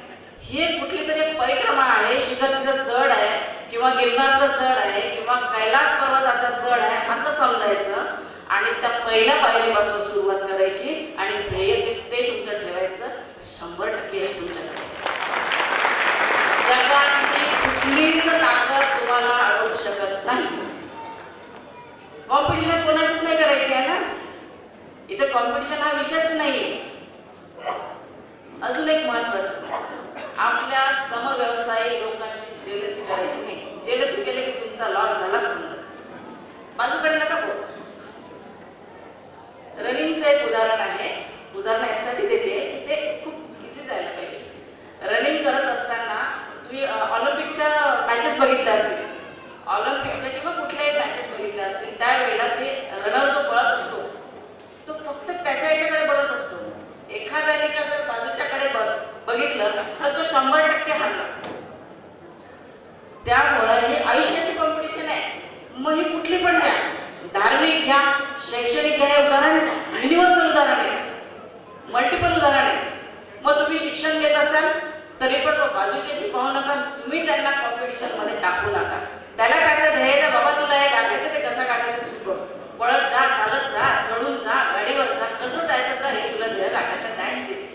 ही एक कुठली तरी एक परिक्रमा आहे, शिखरचा चढ आहे किंवा गिरनारचा चढ आहे किंवा कैलास पर्वताचा चढ आहे असं समजायचं आणि त्या पहिल्या पायरीपासून सुरुवात करायची आणि ध्येय ते तुमचं ठेवायचं. 100% यश तुमच्याकडे. जगातली कुठलीच ताकद तुम्हाला अडवू शकत नाही. कॉम्पिटिशन कोणाशीच नाही करायची आहे ना, इथे कॉम्पिटिशन हा विषयच नाहीये. अजून एक महत्वाचं, आपल्या समव्यवसायी लोकांशी जेलसी करायची नाही. जेलसी केले की तुमचा लॉस झाला समजा. बाजूकडे नका बोल. रनिंगचं एक उदाहरण आहे. उदाहरण यासाठी देते की ते खूप इझी जायला पाहिजे. रनिंग करत असताना तुम्ही ऑलिम्पिकच्या मॅचेस बघितल्या असतील, ऑलिम्पिकच्या किंवा कुठल्याही मॅचेस बघितल्या असतील, त्यावेळेला ते रनर जो पळत असतो तो फक्त त्याच्या याच्याकडे बघत असतो. एखाद्याने का जर बाजूच्याकडे बघितलं तर तो 100% हरला. त्यामुळे ही आयुष्याची कॉम्पिटिशन आहे. मग ही कुठली पण घ्या, धार्मिक घ्या, शैक्षणिक घ्या, हे उदाहरण युनिव्हर्सल उदाहरण आहे, मल्टिपल उदाहरण आहे. मग तुम्ही शिक्षण घेत असाल तरी पण बाजूच्याशी पाहू नका, तुम्ही त्यांना कॉम्पिटिशन मध्ये टाकू नका. त्याला त्याचं ध्येय, बाबा तुला हे गाठायचं, ते कसं गाठायचं तू पळत जा, चालत जा, चढून जा, गाडीवर जा, कसं जायचं हे तुला ध्येय गाठायचं. That's it.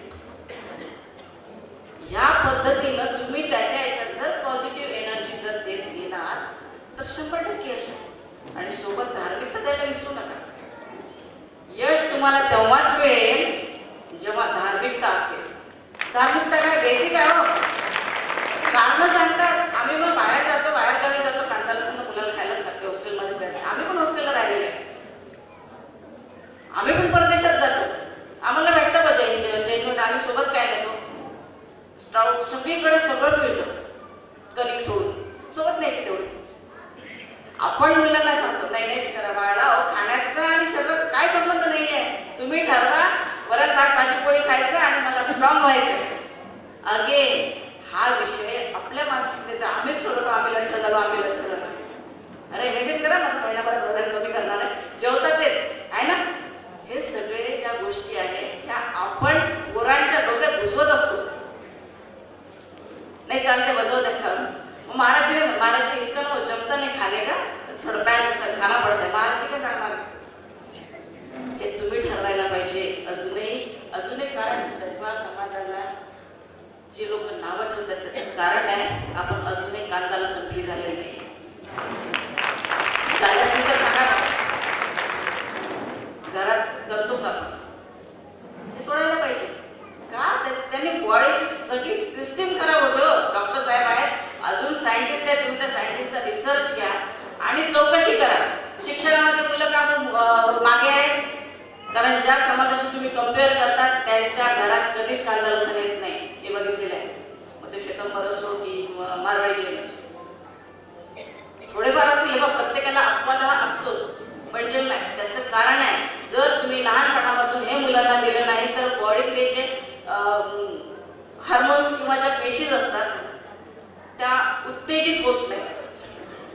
या पद्धतीनं तुम्ही त्याच्या याच्यात जर पॉझिटिव्ह एनर्जी जर देत गेलात तर 100% यश आहे. आणि सोबत धार्मिकता द्यायला विसरू नका. यश तुम्हाला तेव्हाच मिळेल जेव्हा धार्मिकता असेल. धार्मिकता काय बेसिक आहे हो. कारण सांगतात आम्ही मग बाहेर जातो, बाहेर गावी जातो, कांदा लसूण मुलाला खायलाच लागते. हॉस्टेलमध्ये आम्ही पण हॉस्टेलला राहिलेले आहे. आम्ही पण परदेशात जातो, आम्हाला भेटतं का जैनमध्ये आम्ही सोबत काय नेतो, स्ट्राउट सगळीकडे सगळं मिळतं. कलिक सोडून सोबत न्यायची तेवढी. आपण मुलांना सांगतो नाही नाही बिचारा बाळा, खाण्याचा आणि सगळं काय संबंध नाहीये. तुम्ही ठरवा वरण भात भाजी पोळी खायचं आणि मला स्ट्रॉंग व्हायचं. अगेन हा विषय आपल्या मानसिकतेचा. आम्हीच ठरवतो आम्ही लठ्ठ झालो, आम्ही लठ्ठ झालो. अरे इमॅजिन करा, माझं महिनाभरात वजन कमी करणार आहे, जेवतात तेच आहे ना. हे सगळे ज्या गोष्टी आहेत ह्या आपण पोरांच्या डोक्यात घुसवत असतो. नहीं चालते बजाओ देखा. महाराज जी इसका ना जमता नहीं खाने का, थोड़ा बैलेंस खाना पड़ता है. महाराज जी काय सांगणार हे तुम्ही ठरवायला पाहिजे. अजून एक कारण सत्वा समाजाला जे लोक नावं ठेवतात त्याचं कारण आहे आपण अजूनही कांदा लसूण फ्री झालेलं नाही. झाल्यास तर सांगा, घरात करतोच आपण. हे सोडायला पाहिजे का? त्यांनी बॉडीची सगळी सिस्टीम खराब होतं. डॉक्टर साहेब आहेत, अजून सायंटिस्ट आहेत, तुम्ही त्या सायंटिस्टचा रिसर्च घ्या आणि चौकशी करा. शिक्षणामध्ये मुलं का मागे आहेत? कारण ज्या समाजाशी तुम्ही कम्पेअर करतात त्यांच्या घरात कधीच कांदा लसूण येत नाही, हे बघितलेलं आहे. मग ते श्वेतांबर असो की मारवाडी जैन असो, थोडेफार असतील. बघा प्रत्येकाला अपवाद हा असतोच, पण जे नाही त्याचं कारण आहे. जर तुम्ही लहानपणापासून हे मुलांना दिलं नाही तर बॉडीतले जे हार्मोन्स किंवा ज्या पेशीज असतात त्या उत्तेजित होत नाही.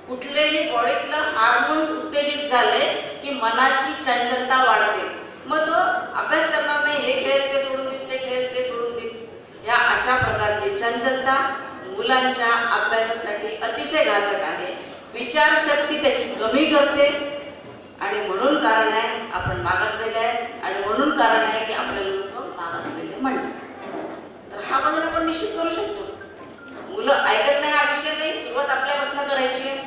कुठलेही बॉडीतलं हार्मोन्स उत्तेजित झाले की मनाची चंचलता वाढते. मग तो अभ्यास करणार नाही, हे खेळेल ते सोडून देईल, ते खेळेल ते सोडून देईल. या अशा प्रकारची चंचलता मुलांच्या अभ्यासासाठी अतिशय घातक आहे. विचारशक्ती त्याची कमी करते आणि म्हणून कारण आहे आपण मागासलेले आहे आणि म्हणून कारण आहे की आपल्याला लोक मागासलेले म्हणतात. तर हा बदल आपण निश्चित करू शकतो. मुलं ऐकत नाही हा विषय नाही. सुरुवात आपल्यापासून करायची आहे,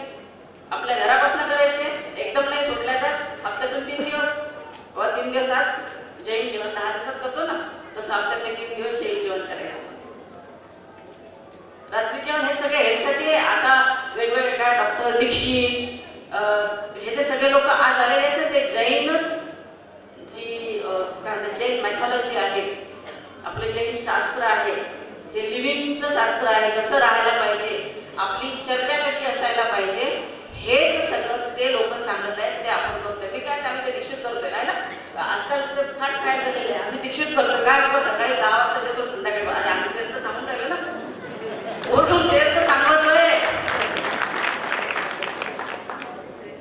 आपल्या घरापासून करायची आहे. एकदम नाही सोडल्या जात. हप्त्यातून 3 दिवस किंवा 3 दिवस आज जैन जेवण 10 दिवसात करतो ना, तसं हप्त्यातले 3 दिवस जैन जेवण करायचं. रात्री जेवण हे सगळे हेल्थसाठी आहे. आता वेगवेगळ्या डॉक्टर दीक्षित हे जे सगळे लोक आज आलेले आहेत ते जैनच जी जैन मॅथॉलॉजी आहे, आपले जैन शास्त्र आहे, जे लिव्हिंगचं शास्त्र आहे, कसं राहायला पाहिजे, आपली चर्चा कशी असायला पाहिजे, हेच सगळं ते लोक सांगत आहेत, ते आपण करतोय. मी काय आम्ही ते दीक्षित करतोय आहे ना, आजकाल ते फार फॅट झालेलं आहे. आम्ही दीक्षित करतोय काय बाबा, सकाळी 10 वाजता येतो, संध्याकाळी अरे आम्ही तेच तर सांगून राहिलो ना, ओरडून तेच तर सांगतोय.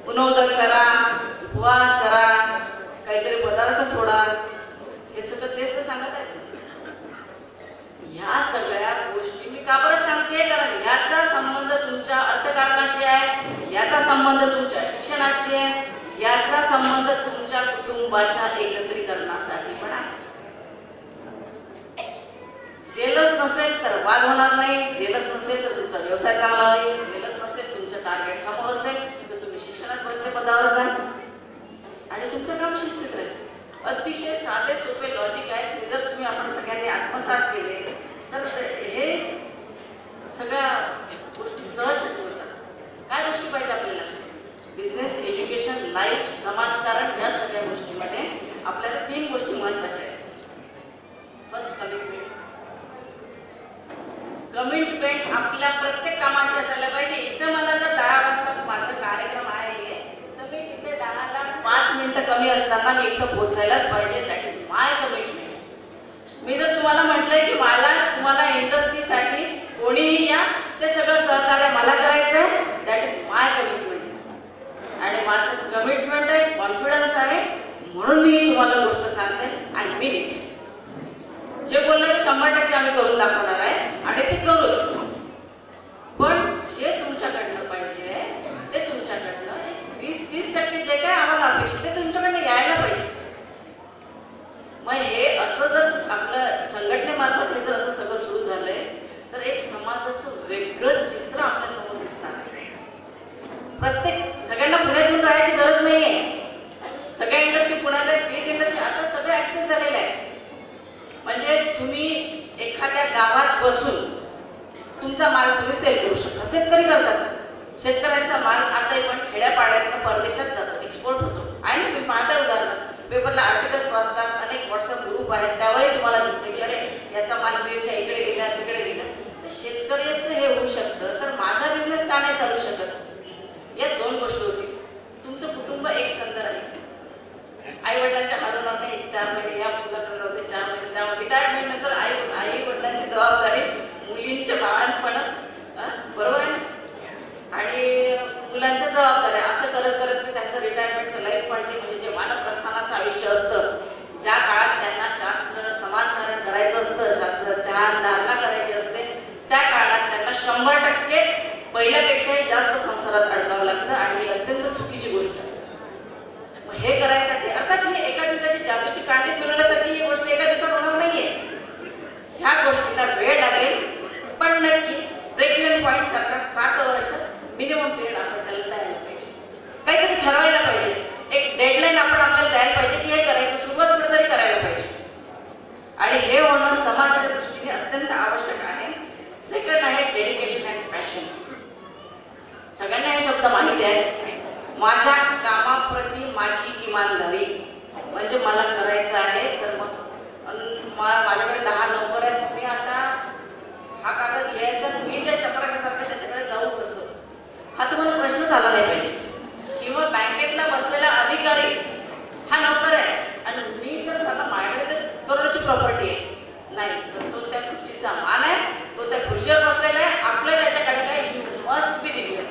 पुनोदन करा, उपवास करा, काहीतरी पदार्थ सोडा, हे सगळं तेच तर सांगत आहे. ह्या सगळ्या गोष्टी मी का बरं सांगते, कारण याचा संबंध तुमच्या अर्थकारणाशी आहे, याचा संबंध तुमच्या शिक्षणाशी आहे, याचा संबंध तुमच्या कुटुंबाच्या एकत्रीकरणासाठी पण आहे. जेलस नसेल तर वाद होणार नाही, जेलस नसेल तर तुमचा व्यवसाय चांगला होईल, जेलस नसेल तुमचं टार्गेट समोर असेल तर तुम्ही शिक्षणात वरच्या पदावर जाल आणि तुमचं काम शिस्तीत राहील. अतिशय साधे सोपे लॉजिक आहेत. हे जर तुम्ही आपण सगळ्यांनी आत्मसात केले तर हे सगळ्या गोष्टी सहज शक्य होतात. काय गोष्टी पाहिजे आपल्याला? बिझनेस, एज्युकेशन, लाईफ, समाजकारण, या सगळ्या गोष्टीमध्ये आपल्याला 3 गोष्टी महत्वाच्या आहेत. First, commitment. कमिटमेंट आपल्या प्रत्येक कामाशी असायला पाहिजे. इथं मला जर 10 वाजता माझा कार्यक्रम आहे तर मी तिथे 10ला 5 मिनिटं कमी असताना मी इथं पोहोचायलाच पाहिजे. That is my commitment. मी जर तुम्हाला म्हटलंय की मला तुम्हाला इंडस्ट्रीसाठी कोणीही या, ते सगळं सहकार्य मला करायचं आहे, दॅट इज माय कमिटमेंट. आणि माझं कमिटमेंट आहे, कॉन्फिडन्स आहे, म्हणून मी तुम्हाला गोष्ट सांगते. I mean it. जे बोललं ते 100% आम्ही करून दाखवणार आहे आणि ते करूच. पण जे तुमच्याकडनं पाहिजे ते तुमच्याकडनं 20-30% जे काय आम्हाला अपेक्षित आहे ते तुमच्याकडनं यायला पाहिजे. मग हे असं जर आपलं संघटनेमार्फत हे जर असं सगळं सुरू झालंय तर एक समाजाचं वेगळं चित्र आपल्या समोर दिसणार आहे. प्रत्येक सगळ्यांना पुण्यात येऊन राहायची गरज नाहीये. सगळ्या इंडस्ट्री पुण्यात आहेत, तीच इंडस्ट्री आता सगळं ऍक्सेस झालेलं आहे. म्हणजे तुम्ही एखाद्या गावात बसून तुमचा माल तुम्ही सेल करू शकता. शेतकरी करतात. शेतकऱ्यांचा माल आता पण खेड्यापाड्यातनं परदेशात जातो, एक्सपोर्ट होतो. आहे ना, तुम्ही पाहता उदाहरण पेपरला आर्टिकल्स वाचतात, अनेक व्हॉट्सअप ग्रुप आहेत, त्यावरही तुम्हाला दिसते की अरे याचा माल मिरच्या इकडे गेला, तिकडे गेला. शेतकऱ्याचं हे होऊ शकतं तर माझा बिझनेस का नाही चालू शकत? या 2 गोष्टी होती. तुमचं कुटुंब एक संद राहील. आई वडिलांच्या हाडून काही 4 महिने या मुलाकडे होते, 4 महिने त्या रिटायरमेंट नंतर आई वडिलांची जबाबदारी मुलींच्या बाळांपण, बरोबर आहे, आणि मुलांच्या जबाबदाऱ्या असं करत करत त्यांचं रिटायरमेंटचं लाईफ पडते. म्हणजे जे मानव प्रस्थानाचं आयुष्य असतं, ज्या काळात त्यांना शास्त्र समाजकारण करायचं असतं, शास्त्र ध्यान धारणा करायची असते, त्या काळात त्यांना 100% पहिल्यापेक्षाही जास्त संसारात अडकावं लागतं आणि ही अत्यंत चुकीची गोष्ट आहे. मग हे करायसाठी अर्थात ही एका दिवसाची जादूची कांडी फिरवण्यासाठी ही गोष्ट एका दिवसात होणार नाहीये. ह्या गोष्टीला वेळ लागेल, पण नक्की ब्रेक इव्हन पॉईंट सारखा 7 वर्ष मिनिमम पिरियड आपण त्याला द्यायला पाहिजे. काहीतरी ठरवायला पाहिजे. एक डेडलाईन आपण आपल्याला द्यायला पाहिजे की हे करायचं, सुरुवात कुठेतरी करायला पाहिजे. आणि हे होणं समाजाच्या दृष्टीने अत्यंत आवश्यक आहे. सेकंड आहे डेडिकेशन अँड पॅशन. सगळ्यांना हे शब्द माहिती आहे. माझ्या कामाप्रती माझी इमानदारी, म्हणजे मला करायचं आहे तर मग माझ्याकडे 10 नोकर आहेत, मी आता हा कागद घ्यायचा, मी त्या चक्राच्यासारखं त्याच्याकडे जाऊ कसं, हा तुम्हाला प्रश्नच आला नाही पाहिजे. किंवा बँकेतला बसलेला अधिकारी हा नोकर आहे आणि मी तर सांगा माझ्याकडे तर करोडची प्रॉपर्टी आहे, नाही तर तो त्या खुर्चीचा मान आहे, तो त्या खुर्चीवर बसलेला आहे, आपलं त्याच्याकडे काय, यू मस्ट बी रिव्ह्यू.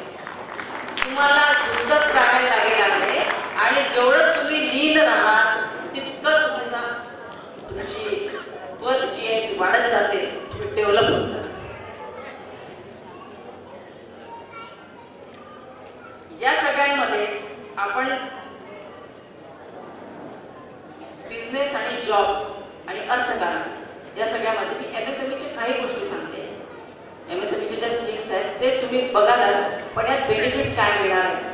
तुम्हाला झुंजच राहायला लागेल आहे आणि जेवढं तुम्ही लीन राहाल तितकं तुमची पद जी आहे ती वाढत जाते, तुम्ही डेव्हलप होत जाते. या सगळ्यांमध्ये आपण बिझनेस आणि जॉब आणि अर्थकारण या सगळ्यामध्ये मी MSMEच्या काही गोष्टी सांगते. MSMEच्या ज्या स्कीम्स आहेत ते तुम्ही बघालच, पण यात बेनिफिट्स काय मिळणार आहे,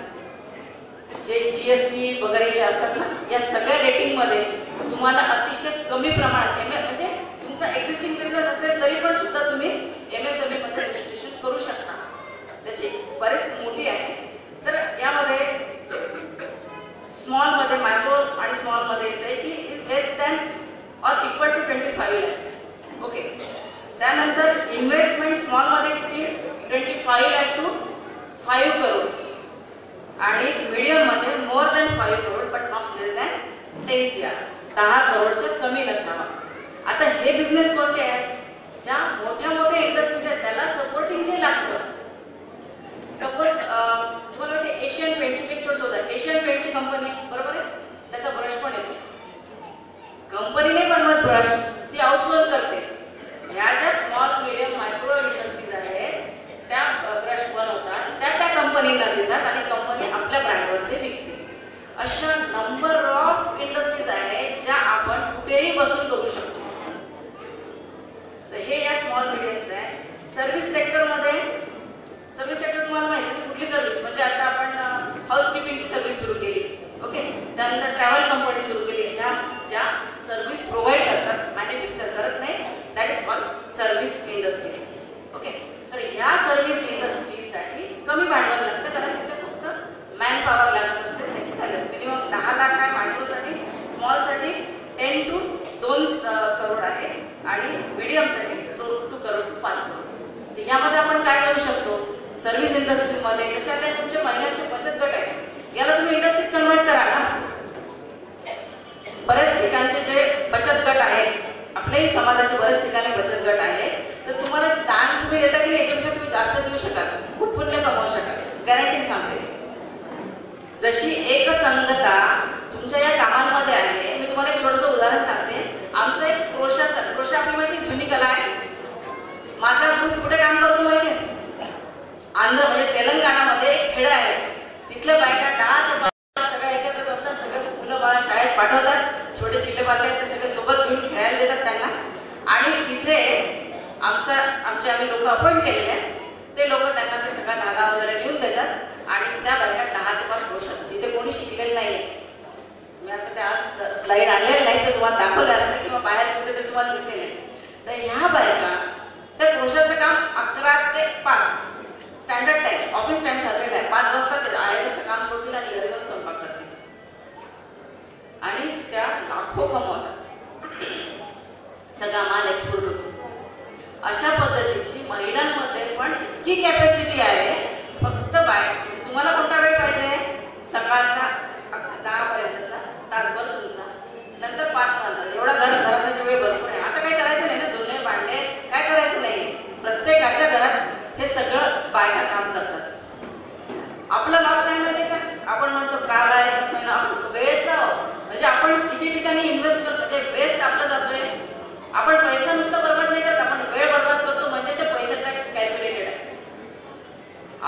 जे GST वगैरे जे असतात ना, या सगळ्या रेटिंगमध्ये तुम्हाला अतिशय कमी प्रमाणात म्हणजे तुमचा एक्झिस्टिंग बिझनेस असेल तरी पण सुद्धा तुम्ही MSME मध्ये रजिस्ट्रेशन करू शकता. त्याची बरेच मोठी आहे. तर यामध्ये स्मॉल मध्ये, मायक्रो आणि स्मॉल मध्ये येते की is less than or equal to 25 lakhs. Okay, त्यानंतर इन्व्हेस्टमेंट स्मॉलमध्ये किती 25 लाख टू 5 करोड आणि मीडियममध्ये more than 5 crore but not less than 10 CR, 10 करोडच्या कमी नसावा. आता हे बिझनेस कोणते आहेत? ज्या मोठ्या मोठ्या इंडस्ट्रीज आहेत त्याला सपोर्टिंग जे लागतं. सपोज तुम्हाला माहिती एशियन पेंटची एक छोट होतं, एशियन पेंटची कंपनी बरोबर आहे, त्याचा ब्रश पण येतो. कंपनी नाही बनवत ब्रश, ती आउटसोर्स करते. ह्या ज्या स्मॉल मीडियम मायक्रो इंडस्ट्रीज आहेत त्या ब्रश बनवतात, त्या कंपनीला देतात आणि कंपनी आपल्या ब्रँडवर ते विकते. अशा नंबर ऑफ इंडस्ट्रीज आहेत ज्या आपण कुठेही बसून करू शकतो. तर हे या स्मॉल मीडियम्स आहे. सर्व्हिस सेक्टरमध्ये, सर्व्हिस सेक्टर तुम्हाला माहिती आहे कुठली सर्व्हिस, म्हणजे आता आपण हाऊसकीपिंगची सर्व्हिस सुरू केली, ओके. त्यानंतर ट्रॅव्हल कंपनी सुरू केली. ह्या ज्या सर्व्हिस प्रोव्हाइड करतात, मॅन्युफॅक्चर करत नाही, that is called service industry, okay. तर ह्या सर्व्हिस इंडस्ट्रीजसाठी कमी भांडवल लागतं कारण तिथे फक्त मॅन पॉवर लागत असते. त्याची सॅलरी मिनिमम 10 लाख आहे मायक्रोसाठी, स्मॉलसाठी 10 to 2 करोड आहे आणि मीडियमसाठी 2 करोड to 5 करोड. तर यामध्ये आपण काय करू शकतो? सर्व्हिस इंडस्ट्रीमध्ये जशा काही तुमचे महिन्याचे बचत गट आहेत याला तुम्ही इंडस्ट्रीत कन्वर्ट करा ना. बऱ्याच ठिकाणचे जे बचत गट आहेत, आपल्याही समाजाचे बऱ्याच ठिकाणी बचत गट आहेत, तर तुम्हाला दान तुम्ही देता की याच्यापेक्षा तुम्ही जास्त देऊ शकाल, खूप पुण्य कमवू शकाल, गॅरंटी सांगते. जशी एक संगता तुमच्या या कामांमध्ये आहे. मी तुम्हाला एक छोटंसं उदाहरण सांगते. आमचं एक क्रोशा आपली माहिती जुनी कला आहे. माझा ग्रुप कुठे काम करतो माहिती आहे? आंध्र म्हणजे तेलंगणामध्ये एक खेडा आहे. तिथल्या बायका 10 ते 12 सगळ्या एकत्र जमतात, सगळे मुलं बाळा शाळेत पाठवतात, छोटे चिल्ले पाले ते सगळे सोबत घेऊन खेळायला देतात त्यांना. आणि तिथे आमचे आम्ही लोक अपॉइंट केलेले आहेत, ते लोक त्यांना ते सगळा धागा वगैरे घेऊन देतात आणि त्या बायका 10 ते 5 क्रोश असतात. तिथे कोणी शिकलेलं नाहीये. मी आता त्या स्लाइड आणलेलं नाही तर तुम्हाला दाखवलं असतं किंवा बाहेर कुठेतरी तुम्हाला दिसेल. तर ह्या बायका त्या क्रोशाचं काम 11 ते 5 स्टँडर्ड टाइम, ऑफिस टाइम ठरलेला आहे. 5 वाजता ते आहे तसं काम सोडतील आणि घरी जाऊन स्वयंपाक करतील आणि त्या लाखो कमवतात. सगळा माल एक्सपोर्ट होतो. अशा पद्धतीची महिलांमध्ये पण इतकी कॅपॅसिटी आहे. फक्त तुम्हाला कोणता वेळ पाहिजे? सकाळचा 10 पर्यंतचा तासभर तुमचा, नंतर 5 नंतर एवढा घरासाठी वेळ भरपूर आहे. आता काय करायचं नाही ना, धुणे भांडे काय करायचं नाही. प्रत्येकाच्या घरात हे सगळं बायका काम करतात. आपला लॉस नाही माहिती का? आपण म्हणतो काळ आहे तसं नाही ना, वेळेचा म्हणजे आपण किती ठिकाणी इन्व्हेस्ट करतो, म्हणजे वेस्ट आपला जातोय. आपण पैसा नुसता बर्बाद नाही करत, आपण वेळ बर्बाद करतो, म्हणजे ते पैशाच्या कॅल्क्युलेटेड आहे.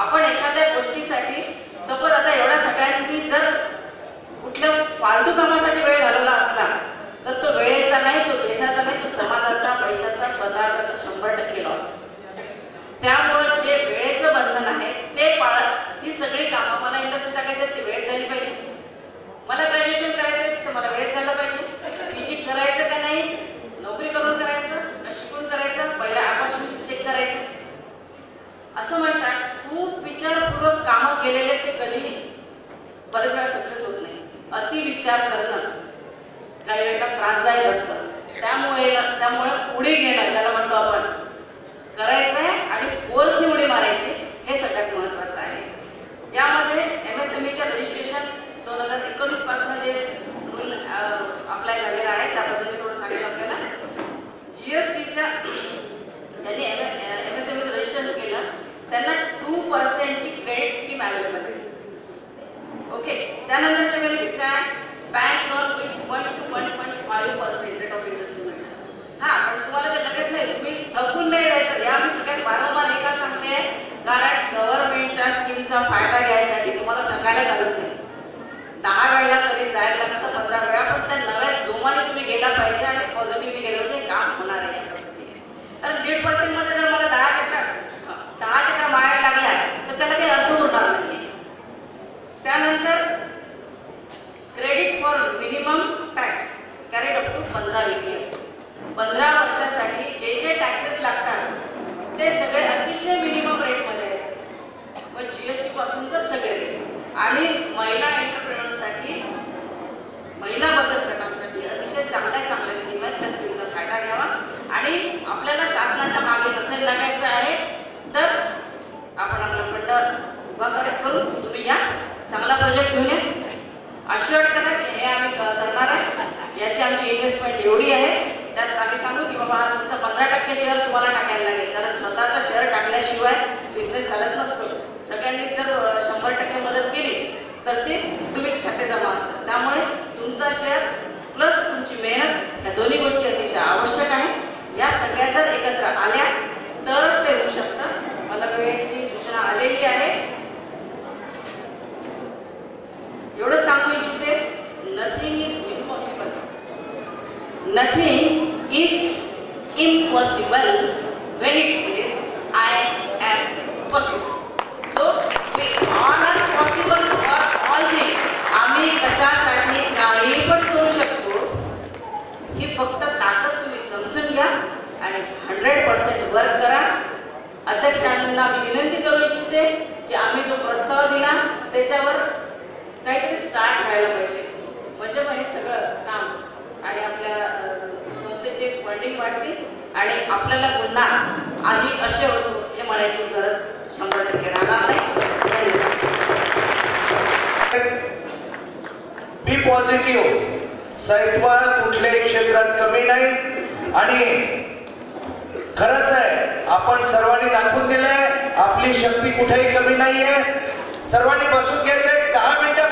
आपण एखाद्या गोष्टीसाठी सपोज आता एवढ्या सगळ्यांनी जर कुठल्या फालतू कामासाठी वेळ घालवला असला तर तो वेळेचा नाही, तो देशाचा नाही, तो समाजाचा, पैशाचा, स्वतःचा तर 100% लॉस. त्यामुळे जे वेळेचं बंधन आहे ते पाळत ही सगळी कामं, मला इंडस्ट्री टाकायचं ते वेळेत झाली पाहिजे, मला ग्रॅज्युएशन करायचं तर मला वेळेत झालं पाहिजे, पीजी करायचं का नाही, नोकरी करून करायचं का शिकून करायचं, पहिल्या अपॉर्च्युनिटीज चेक करायचं. असं म्हणतात खूप विचारपूर्वक कामं केलेले ते कधी बरेच वेळा सक्सेस होत नाही. अति विचार करणं काही वेळेला त्रासदायक असतं. त्यामुळे उडी घेणं ज्याला म्हणतो आपण करायचं आहे आणि फोर्सने उडी मारायची हे सगळ्यात महत्त्वाचं आहे. यामध्ये MSMEच्या रजिस्ट्रेशन 2019 पासून जे रूल अप्लाय झालेला आहे त्याबद्दल मी थोडं सांगेल आपल्याला. GSTच्या ज्यांनी MSMEचं रजिस्ट्रेशन केलं त्यांना 2% ची क्रेडिट स्कीम अवेलेबल आहे, ओके. त्यानंतरचे बेनिफिट काय? Bank loan with 1 to 1.5% rate of interest मिळणार. हा, पण तुम्हाला ते लगेच नाही, तुम्ही थकून नाही द्यायचं. या मी सगळ्यात वारंवार एका सांगते, कारण गव्हर्नमेंटच्या स्कीमचा फायदा घ्यायसाठी तुम्हाला थकायला चालत नाही. 10 वेळा तरी जायला लागतं, 15 वेळा, पण त्या नव्या जोमाने तुम्ही गेला पाहिजे आणि पॉझिटिव्हली गेलं पाहिजे. काम होणार आहे. कारण 1.5% मध्ये जर मला 10 चक्रा मारायला लागल्या तर त्याला काही अर्थ होणार नाही. त्यानंतर credit for minimum tax carried up to 15 year. 15 वर्षासाठी जे जे टॅक्सेस लागतात ते सगळे अतिशय मिनिमम रेटमध्ये आहेत. मग GST पासून तर सगळे रेट्स. आणि महिला एंटरप्रेनर्ससाठी, महिला बचत गटांसाठी अतिशय चांगल्या स्कीम आहेत. त्या स्कीमचा फायदा घ्यावा आणि आपल्याला शासनाच्या nothing is impossible when it says I am possible. So we all are possible for all things. आम्ही कशासाठी काही पण करू शकतो ही फक्त ताकद तुम्ही समजून घ्या आणि 100% वर्क करा. अध्यक्षांना मी विनंती करू इच्छिते की आम्ही जो प्रस्ताव दिला त्याच्यावर काहीतरी स्टार्ट व्हायला पाहिजे, म्हणजे मग हे सगळं काम आणि आपल्या संस्थेचे फंडिंग वाढतील आणि आपल्याला पुन्हा आम्ही असे होतो हे म्हणायची गरज 100% राहणार नाही. बी पॉझिटिव्ह. सैत्व कुठल्याही क्षेत्रात कमी नाही आणि खरंच आहे आपण सर्वांनी दाखवून दिलंय आपली शक्ती कुठेही कमी नाहीये. सर्वांनी बसून घ्यायचंय 10 मिनिटं.